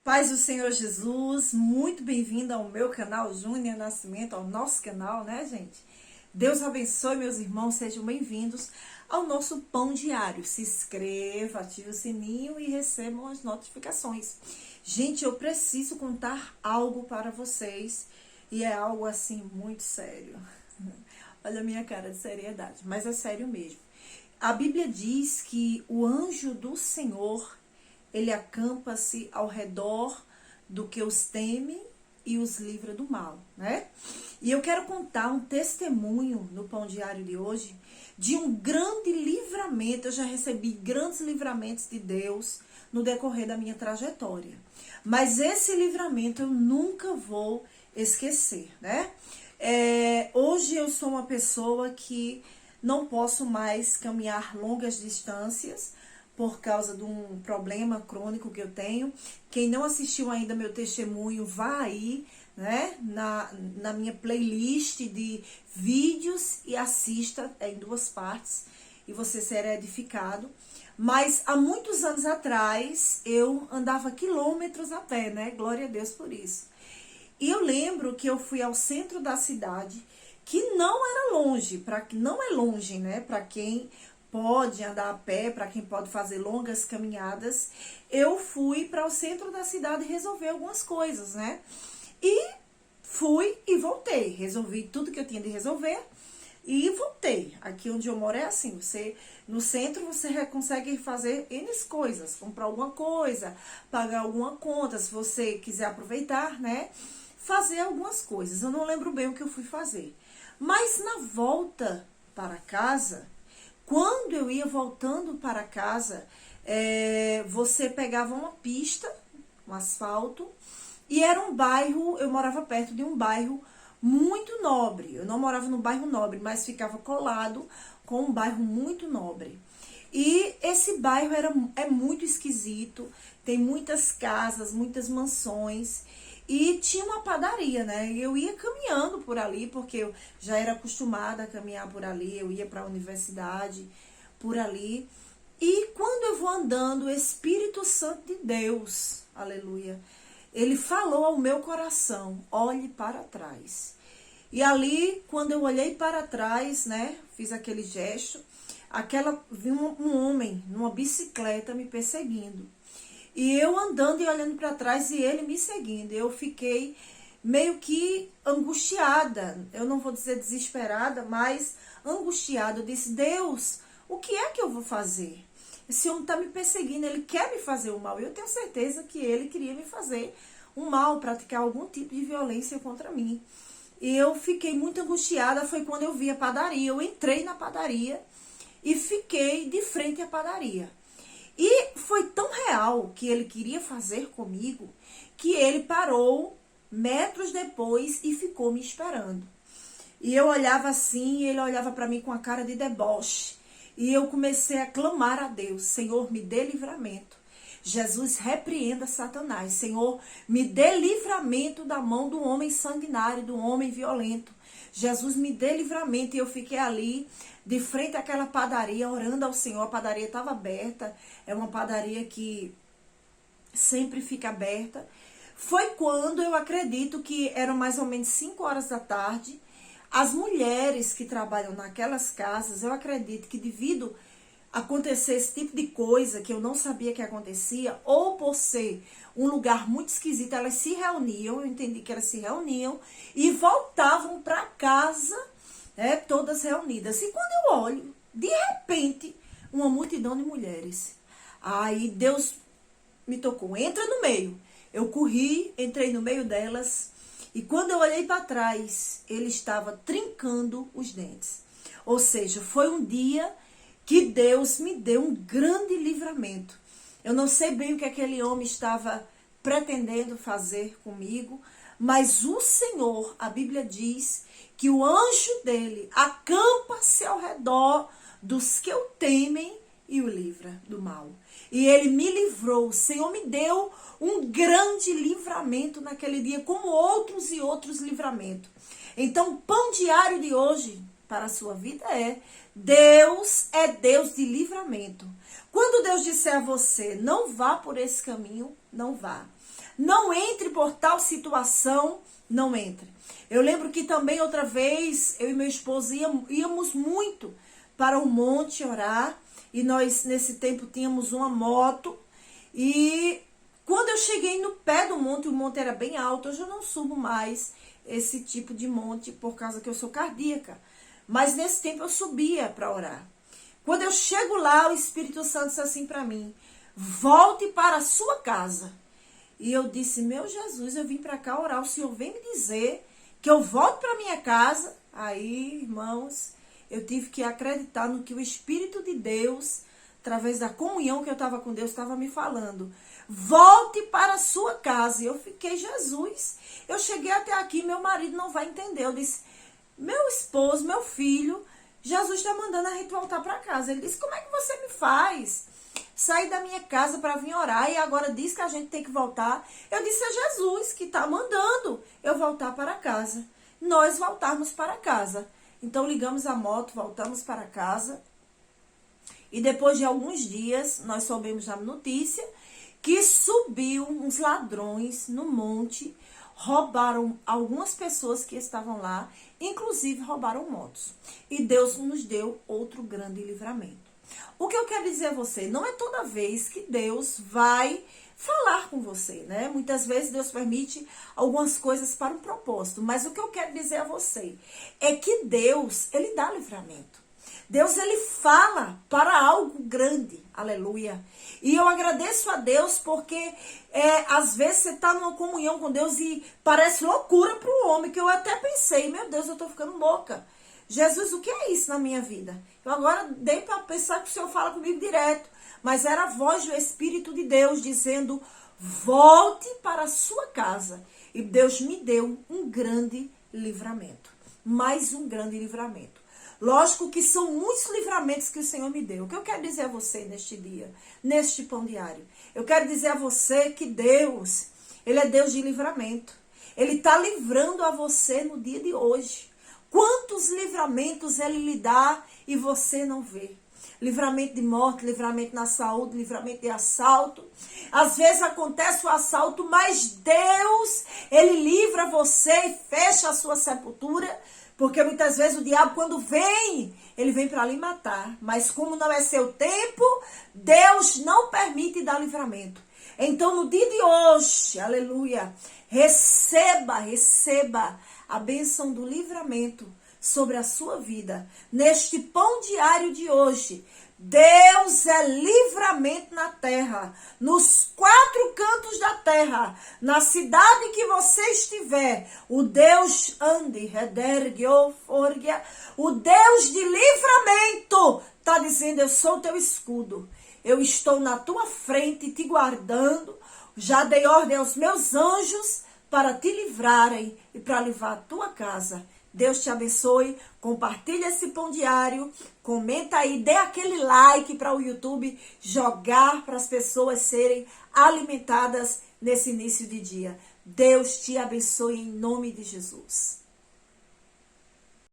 Paz do Senhor Jesus, muito bem-vindo ao meu canal Júnior Nascimento, ao nosso canal, né, gente? Deus abençoe, meus irmãos, sejam bem-vindos ao nosso pão diário. Se inscreva, ative o sininho e recebam as notificações. Gente, eu preciso contar algo para vocês e é algo assim muito sério. Olha a minha cara de seriedade, mas é sério mesmo. A Bíblia diz que o anjo do Senhor ele acampa-se ao redor do que os teme e os livra do mal, né? E eu quero contar um testemunho no Pão Diário de hoje de um grande livramento. Eu já recebi grandes livramentos de Deus no decorrer da minha trajetória. Mas esse livramento eu nunca vou esquecer, né? Hoje eu sou uma pessoa que não posso mais caminhar longas distâncias, por causa de um problema crônico que eu tenho. Quem não assistiu ainda meu testemunho, vá aí, né, na minha playlist de vídeos e assista em 2 partes e você será edificado. Mas há muitos anos atrás, eu andava quilômetros a pé, né, glória a Deus por isso. E eu lembro que eu fui ao centro da cidade, que não era longe, não é longe, né, para quem pode andar a pé, para quem pode fazer longas caminhadas. Eu fui para o centro da cidade resolver algumas coisas, né? E fui e voltei. Resolvi tudo que eu tinha de resolver e voltei. Aqui onde eu moro é assim, no centro você consegue fazer N coisas, comprar alguma coisa, pagar alguma conta, se você quiser aproveitar, né? Fazer algumas coisas. Eu não lembro bem o que eu fui fazer. Mas na volta para casa, quando eu ia voltando para casa, você pegava uma pista, um asfalto, e era um bairro, eu morava perto de um bairro muito nobre. Eu não morava no bairro nobre, mas ficava colado com um bairro muito nobre. E esse bairro é muito esquisito, tem muitas casas, muitas mansões. E tinha uma padaria, né? Eu ia caminhando por ali, porque eu já era acostumada a caminhar por ali. Eu ia para a universidade por ali. E quando eu vou andando, o Espírito Santo de Deus, aleluia, ele falou ao meu coração: olhe para trás. E ali, quando eu olhei para trás, né? Fiz aquele gesto. Vi um homem numa bicicleta me perseguindo. E eu andando e olhando para trás e ele me seguindo. Eu fiquei meio que angustiada. Eu não vou dizer desesperada, mas angustiada. Eu disse: Deus, o que é que eu vou fazer? Esse homem está me perseguindo, ele quer me fazer o mal. Eu tenho certeza que ele queria me fazer um mal, praticar algum tipo de violência contra mim. E eu fiquei muito angustiada. Foi quando eu vi a padaria. Eu entrei na padaria e fiquei de frente à padaria. E foi tão real que ele queria fazer comigo que ele parou metros depois e ficou me esperando. E eu olhava assim, e ele olhava para mim com a cara de deboche. E eu comecei a clamar a Deus: Senhor, me dê livramento. Jesus, repreenda Satanás. Senhor, me dê livramento da mão do homem sanguinário, do homem violento. Jesus, me dê livramento. E eu fiquei ali, de frente àquela padaria, orando ao Senhor. A padaria estava aberta. É uma padaria que sempre fica aberta. Foi quando eu acredito que eram mais ou menos 5 horas da tarde. As mulheres que trabalham naquelas casas, eu acredito que devido acontecer esse tipo de coisa que eu não sabia que acontecia, ou por ser um lugar muito esquisito, elas se reuniam, eu entendi que elas se reuniam e voltavam para casa, né, todas reunidas. E quando eu olho, de repente, uma multidão de mulheres. Aí Deus me tocou: entra no meio. Eu corri, entrei no meio delas, e quando eu olhei para trás, ele estava trincando os dentes. Ou seja, foi um dia que Deus me deu um grande livramento. Eu não sei bem o que aquele homem estava pretendendo fazer comigo, mas o Senhor, a Bíblia diz que o anjo dele acampa-se ao redor dos que o temem e o livra do mal. E ele me livrou. O Senhor me deu um grande livramento naquele dia, como outros e outros livramentos. Então, o pão diário de hoje para a sua vida Deus é Deus de livramento. Quando Deus disser a você: não vá por esse caminho, não vá. Não entre por tal situação, não entre. Eu lembro que também outra vez, eu e meu esposo íamos muito para o monte orar. E nós, nesse tempo, tínhamos uma moto. E quando eu cheguei no pé do monte, o monte era bem alto. Hoje eu não subo mais esse tipo de monte por causa que eu sou cardíaca. Mas nesse tempo eu subia para orar. Quando eu chego lá, o Espírito Santo disse assim para mim: volte para a sua casa. E eu disse: meu Jesus, eu vim para cá orar. O Senhor vem me dizer que eu volto para minha casa. Aí, irmãos, eu tive que acreditar no que o Espírito de Deus, através da comunhão que eu estava com Deus, estava me falando. Volte para a sua casa. E eu fiquei: Jesus, eu cheguei até aqui, meu marido não vai entender. Eu disse: meu esposo, meu filho, Jesus está mandando a gente voltar para casa. Ele disse: como é que você me faz sair da minha casa para vir orar e agora diz que a gente tem que voltar? Eu disse: é Jesus que está mandando eu voltar para casa. Nós voltarmos para casa. Então ligamos a moto, voltamos para casa. E depois de alguns dias, nós soubemos na notícia que subiu uns ladrões no monte, roubaram algumas pessoas que estavam lá, inclusive roubaram motos. E Deus nos deu outro grande livramento. O que eu quero dizer a você, não é toda vez que Deus vai falar com você, né? Muitas vezes Deus permite algumas coisas para um propósito, mas o que eu quero dizer a você é que Deus, ele dá livramento. Deus, ele fala para algo grande, aleluia. E eu agradeço a Deus porque às vezes você está numa comunhão com Deus e parece loucura para o homem, que eu até pensei: meu Deus, eu estou ficando louca. Jesus, o que é isso na minha vida? Eu agora dei para pensar que o Senhor fala comigo direto, mas era a voz do Espírito de Deus dizendo: volte para a sua casa. E Deus me deu um grande livramento, mais um grande livramento. Lógico que são muitos livramentos que o Senhor me deu. O que eu quero dizer a você neste dia, neste pão diário? Eu quero dizer a você que Deus, ele é Deus de livramento. Ele está livrando a você no dia de hoje. Quantos livramentos ele lhe dá e você não vê? Livramento de morte, livramento na saúde, livramento de assalto. Às vezes acontece o assalto, mas Deus, ele livra você e fecha a sua sepultura. Porque muitas vezes o diabo, quando vem, ele vem para lhe matar. Mas como não é seu tempo, Deus não permite dar livramento. Então, no dia de hoje, aleluia, receba a bênção do livramento sobre a sua vida. Neste pão diário de hoje, Deus é livramento na terra, nos 4 cantos da terra, na cidade que você estiver. O Deus o Deus de livramento está dizendo: eu sou o teu escudo, eu estou na tua frente te guardando, já dei ordem aos meus anjos para te livrarem e para livrar a tua casa. Deus te abençoe, compartilha esse pão diário, comenta aí, dê aquele like para o YouTube jogar para as pessoas serem alimentadas nesse início de dia. Deus te abençoe em nome de Jesus.